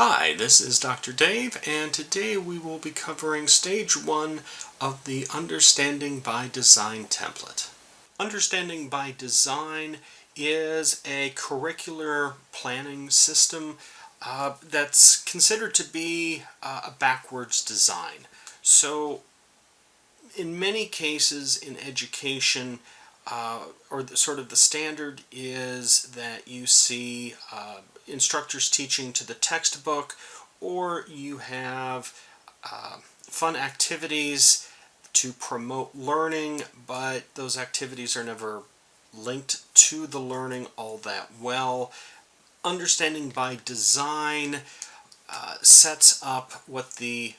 Hi, this is Dr. Dave, and today we will be covering Stage 1 of the Understanding by Design template. Understanding by Design is a curricular planning system that's considered to be a backwards design. So, in many cases in education, sort of the standard is that you see instructors teaching to the textbook, or you have fun activities to promote learning, but those activities are never linked to the learning all that well. Understanding by Design sets up what the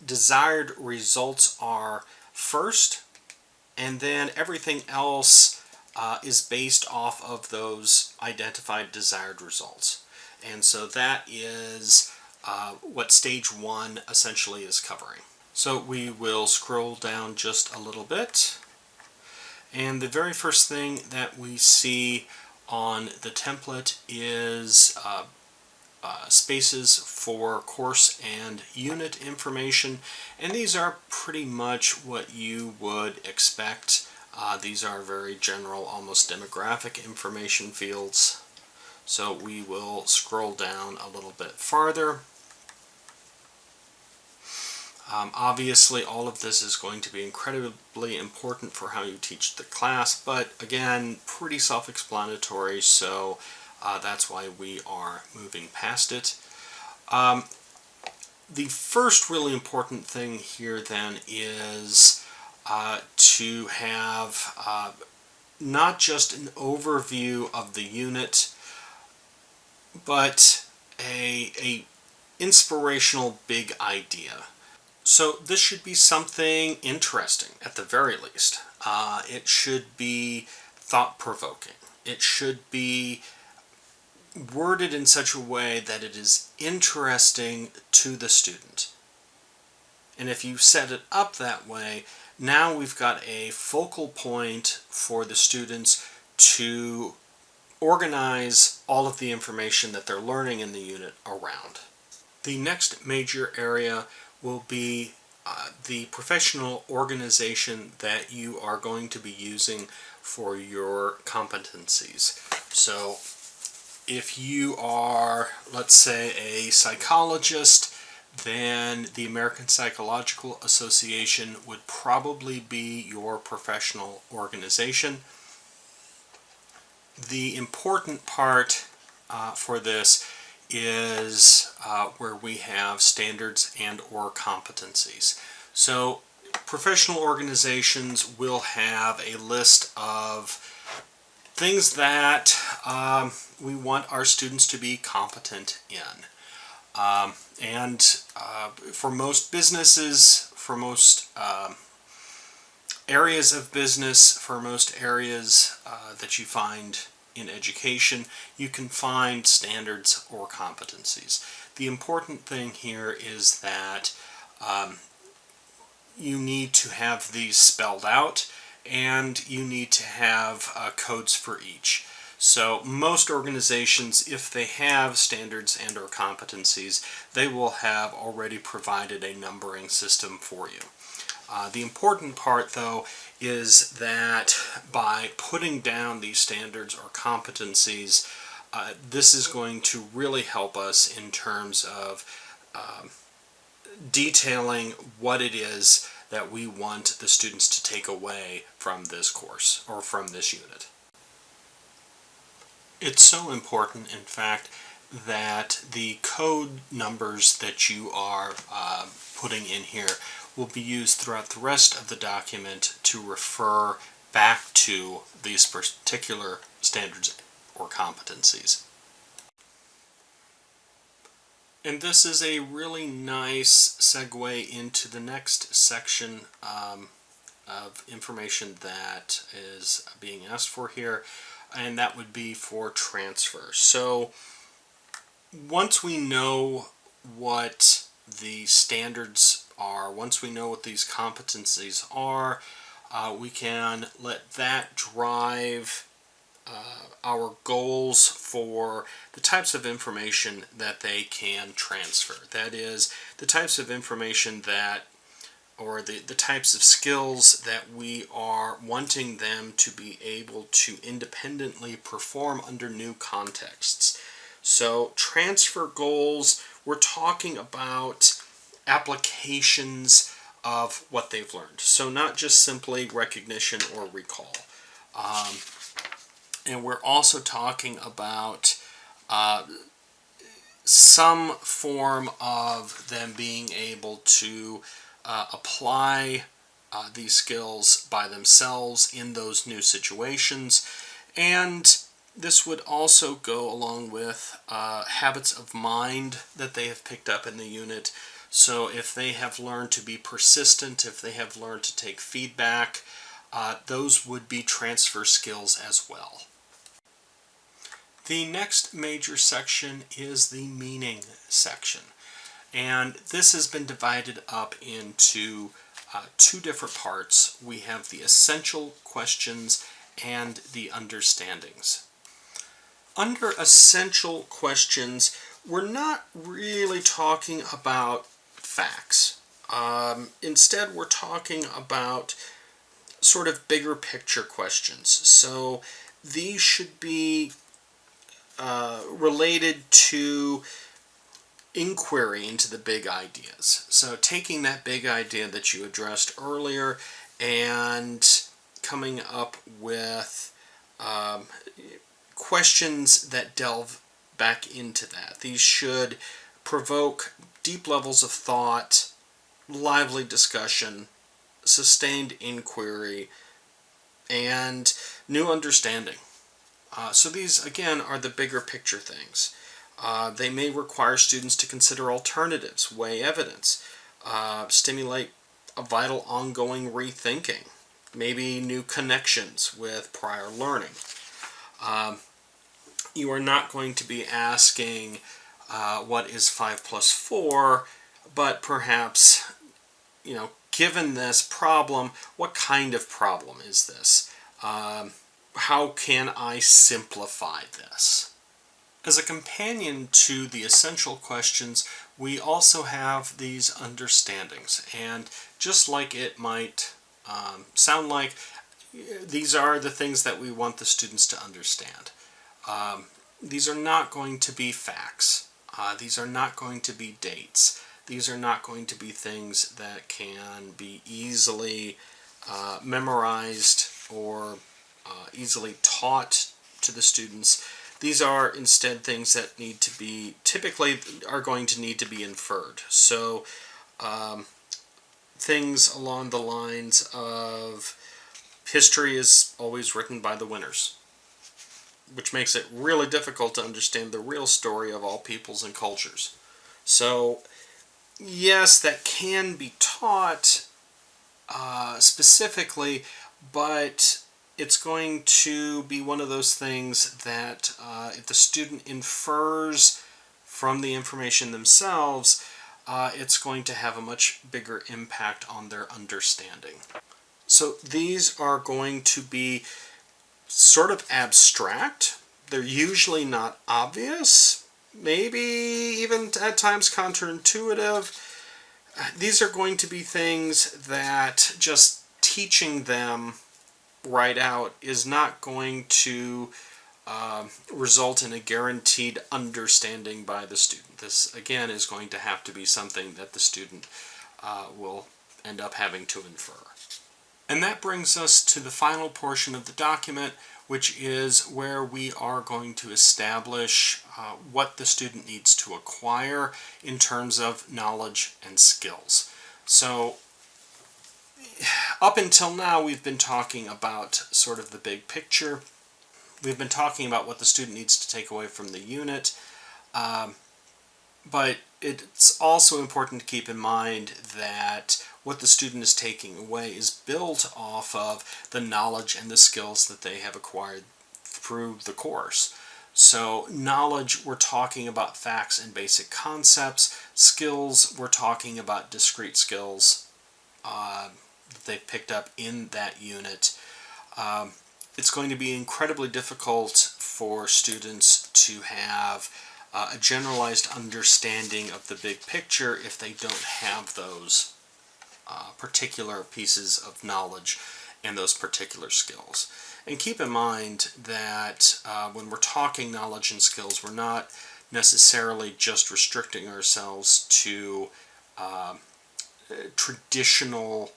desired results are first, and then everything else is based off of those identified desired results. And so that is what Stage 1 essentially is covering. So we will scroll down just a little bit, and the very first thing that we see on the template is spaces for course and unit information, and these are pretty much what you would expect. These are very general, almost demographic information fields. So we will scroll down a little bit farther. Obviously all of this is going to be incredibly important for how you teach the class, but again, pretty self-explanatory, so that's why we are moving past it. The first really important thing here then is to have not just an overview of the unit, but a inspirational big idea. So this should be something interesting at the very least. It should be thought-provoking. It should be worded in such a way that it is interesting to the student. And if you set it up that way, now we've got a focal point for the students to organize all of the information that they're learning in the unit around. The next major area will be the professional organization that you are going to be using for your competencies. So if you are, let's say, a psychologist, then the American Psychological Association would probably be your professional organization. The important part for this is where we have standards and or competencies. So professional organizations will have a list of things that we want our students to be competent in. For most businesses, for most areas of business, for most areas that you find in education, you can find standards or competencies. The important thing here is that you need to have these spelled out, and you need to have codes for each. So most organizations, if they have standards and or competencies, they will have already provided a numbering system for you. The important part, though, is that by putting down these standards or competencies, this is going to really help us in terms of detailing what it is that we want the students to take away from this course or from this unit. It's so important, in fact, that the code numbers that you are putting in here will be used throughout the rest of the document to refer back to these particular standards or competencies. And this is a really nice segue into the next section of information that is being asked for here, and that would be for transfer. So once we know what the standards are, once we know what these competencies are, we can let that drive our goals for the types of information that they can transfer. That is, the types of information that, or the types of skills that we are wanting them to be able to independently perform under new contexts. So transfer goals, we're talking about applications of what they've learned. So not just simply recognition or recall. And we're also talking about some form of them being able to apply these skills by themselves in those new situations. And this would also go along with habits of mind that they have picked up in the unit. So if they have learned to be persistent, if they have learned to take feedback, those would be transfer skills as well. The next major section is the meaning section. And this has been divided up into two different parts. We have the essential questions and the understandings. Under essential questions, we're not really talking about facts. Instead, we're talking about sort of bigger picture questions. So these should be related to inquiry into the big ideas. So taking that big idea that you addressed earlier and coming up with questions that delve back into that. These should provoke deep levels of thought, lively discussion, sustained inquiry, and new understanding. So these, again, are the bigger picture things. They may require students to consider alternatives, weigh evidence, stimulate a vital ongoing rethinking, maybe new connections with prior learning. You are not going to be asking what is 5 plus 4, but perhaps, given this problem, what kind of problem is this? How can I simplify this? As a companion to the essential questions, we also have these understandings. And just like it might sound like, these are the things that we want the students to understand. These are not going to be facts. These are not going to be dates. These are not going to be things that can be easily memorized or easily taught to the students. These are instead things that typically are going to need to be inferred. So things along the lines of history is always written by the winners, which makes it really difficult to understand the real story of all peoples and cultures. So yes, that can be taught specifically, but it's going to be one of those things that if the student infers from the information themselves, it's going to have a much bigger impact on their understanding. So these are going to be sort of abstract. They're usually not obvious, maybe even at times counterintuitive. These are going to be things that just teaching them right out is not going to result in a guaranteed understanding by the student. This, again, is going to have to be something that the student will end up having to infer. And that brings us to the final portion of the document, which is where we are going to establish what the student needs to acquire in terms of knowledge and skills. So up until now, we've been talking about sort of the big picture. We've been talking about what the student needs to take away from the unit, but it's also important to keep in mind that what the student is taking away is built off of the knowledge and the skills that they have acquired through the course. So knowledge, we're talking about facts and basic concepts. Skills, we're talking about discrete skills that they've picked up in that unit. it's going to be incredibly difficult for students to have a generalized understanding of the big picture if they don't have those particular pieces of knowledge and those particular skills. And keep in mind that when we're talking knowledge and skills, we're not necessarily just restricting ourselves to traditional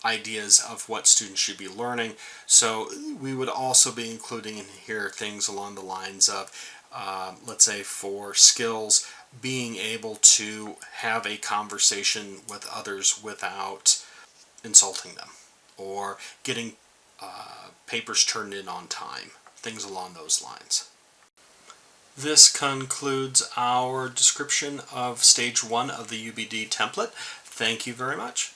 ideas of what students should be learning. So we would also be including in here things along the lines of, let's say for skills, being able to have a conversation with others without insulting them, or getting papers turned in on time, things along those lines. This concludes our description of Stage 1 of the UbD template. Thank you very much.